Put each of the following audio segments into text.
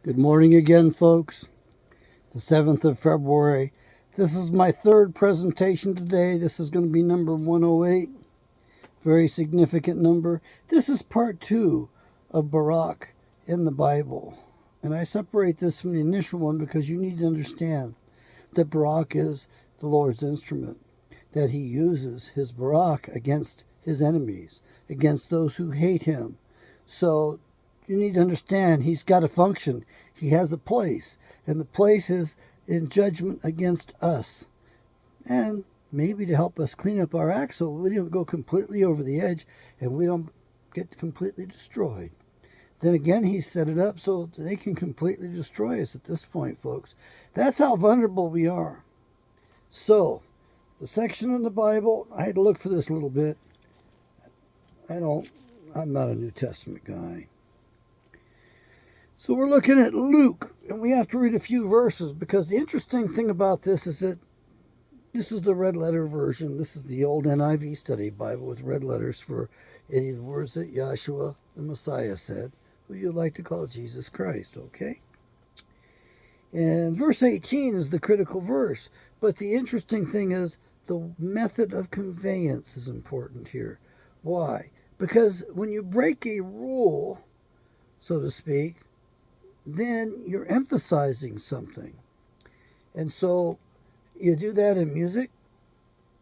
Good morning again, folks. The 7th of February. This is my third presentation today. This is going to be number 108. Very significant number. This is part 2 of Barak in the Bible. And I separate this from the initial one because you need to understand that Barak is the Lord's instrument, that he uses his Barak against his enemies, against those who hate him. So you need to understand he's got a function. He has a place, and the place is in judgment against us. And maybe to help us clean up our act so we don't go completely over the edge and we don't get completely destroyed. Then again, he set it up so they can completely destroy us at this point, folks. That's how vulnerable we are. So, the section in the Bible, I had to look for this a little bit. I'm not a New Testament guy. So we're looking at Luke, and we have to read a few verses because the interesting thing about this is that this is the red letter version. This is the old NIV study Bible with red letters for any of the words that Yahshua, the Messiah, said, who you'd like to call Jesus Christ, okay? And verse 18 is the critical verse. But the interesting thing is the method of conveyance is important here. Why? Because when you break a rule, so to speak, then you're emphasizing something. And so you do that in music.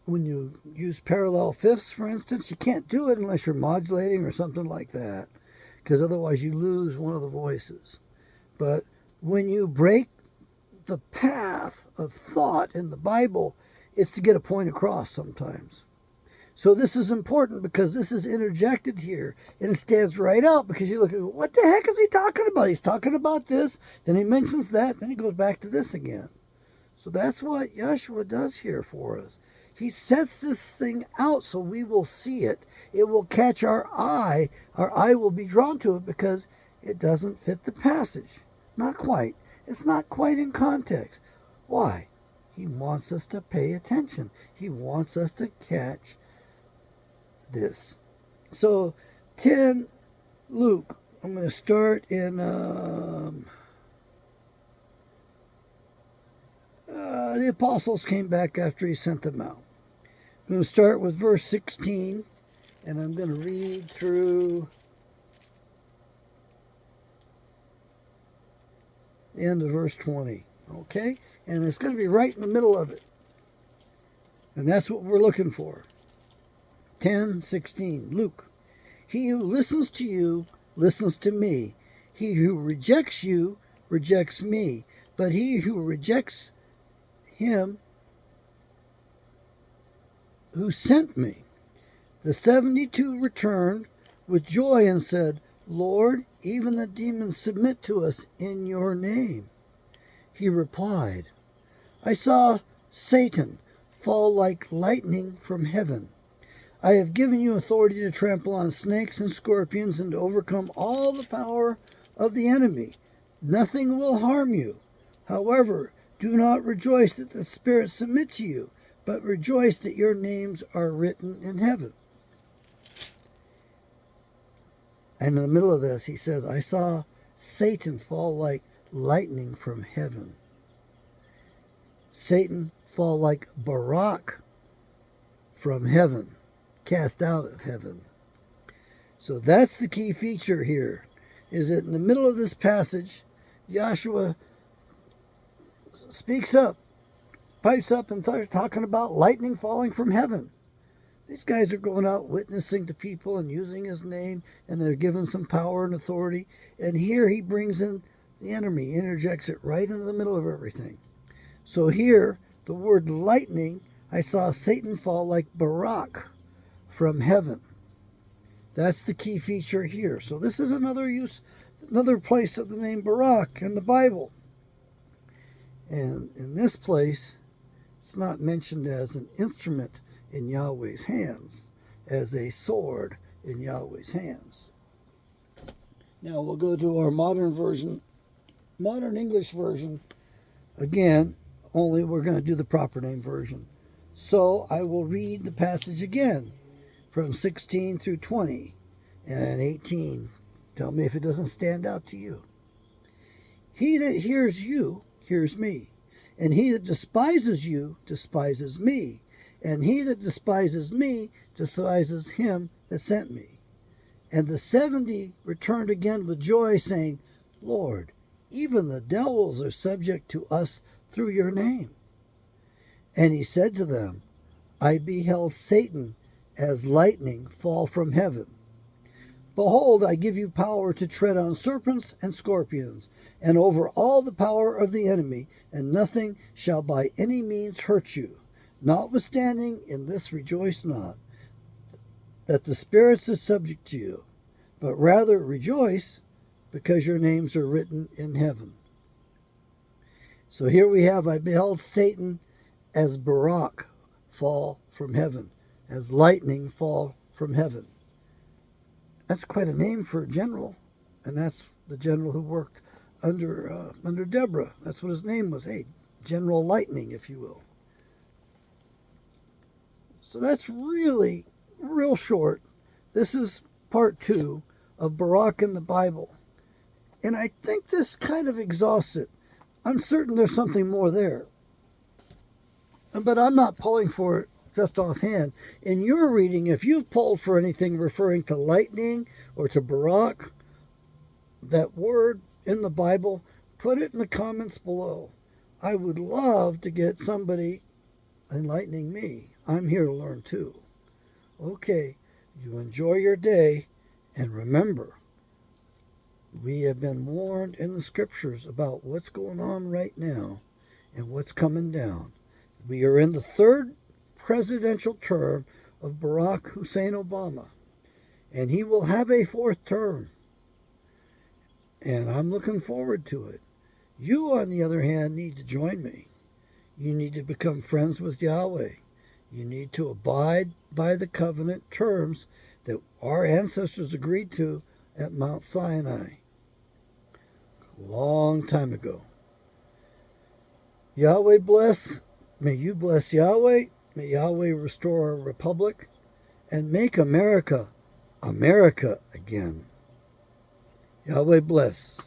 When you use parallel fifths, for instance, you can't do it unless you're modulating or something like that, because otherwise you lose one of the voices. But when you break the path of thought in the Bible, it's to get a point across sometimes. So this is important because this is interjected here, and it stands right out because you look at, what the heck is he talking about? He's talking about this, then he mentions that, then he goes back to this again. So that's what Yahshua does here for us. He sets this thing out so we will see it. It will catch our eye. Our eye will be drawn to it because it doesn't fit the passage. Not quite. It's not quite in context. Why? He wants us to pay attention. He wants us to catch this. So 10 Luke, I'm going to start in the apostles came back after he sent them out. I'm going to start with verse 16, and I'm going to read through the end of verse 20, okay? And it's going to be right in the middle of it, and that's what we're looking for. 10:16, Luke. He who listens to you listens to me. He who rejects you rejects me. But he who rejects him who sent me. The 72 returned with joy and said, Lord, even the demons submit to us in your name. He replied, I saw Satan fall like lightning from heaven. I have given you authority to trample on snakes and scorpions and to overcome all the power of the enemy. Nothing will harm you. However, do not rejoice that the spirits submit to you, but rejoice that your names are written in heaven. And in the middle of this, he says, I saw Satan fall like lightning from heaven. Satan fall like Barak from heaven. Cast out of heaven. So that's the key feature here, is that in the middle of this passage, Yahshua speaks up, pipes up and starts talking about lightning falling from heaven. These guys are going out witnessing to people and using his name, and they're given some power and authority. And here he brings in the enemy, interjects it right into the middle of everything. So here, the word lightning, I saw Satan fall like Barak from heaven. That's the key feature here. So this is another place of the name Barak in the Bible. And in this place, it's not mentioned as an instrument in Yahweh's hands, as a sword in Yahweh's hands. Now we'll go to our modern version, modern English version. Again, only we're going to do the proper name version. So I will read the passage again from 16 through 20 and 18. Tell me if it doesn't stand out to you. He that hears you hears me, and he that despises you despises me, and he that despises me despises him that sent me. And the 70 returned again with joy, saying, Lord, even the devils are subject to us through your name. And he said to them, I beheld Satan as lightning fall from heaven. Behold, I give you power to tread on serpents and scorpions, and over all the power of the enemy, and nothing shall by any means hurt you. Notwithstanding, in this rejoice not, that the spirits are subject to you, but rather rejoice, because your names are written in heaven. So here we have, I beheld Satan as Barak fall from heaven, as lightning fall from heaven. That's quite a name for a general, and that's the general who worked under Deborah. That's what his name was. Hey, General Lightning, if you will. So that's really real short. This is part 2 of Barak in the Bible. And I think this kind of exhausts it. I'm certain there's something more there. But I'm not pulling for it just offhand. In your reading, if you've pulled for anything referring to lightning or to Barak, that word in the Bible, put it in the comments below. I would love to get somebody enlightening me. I'm here to learn too. Okay, you enjoy your day, and remember, we have been warned in the scriptures about what's going on right now and what's coming down. We are in the 3rd presidential term of Barack Hussein Obama, and he will have a 4th term, and I'm looking forward to it. You, on the other hand, need to join me. You need to become friends with Yahweh. You need to abide by the covenant terms that our ancestors agreed to at Mount Sinai a long time ago. Yahweh bless. May you bless Yahweh. May Yahweh restore our republic and make America America again. Yahweh bless.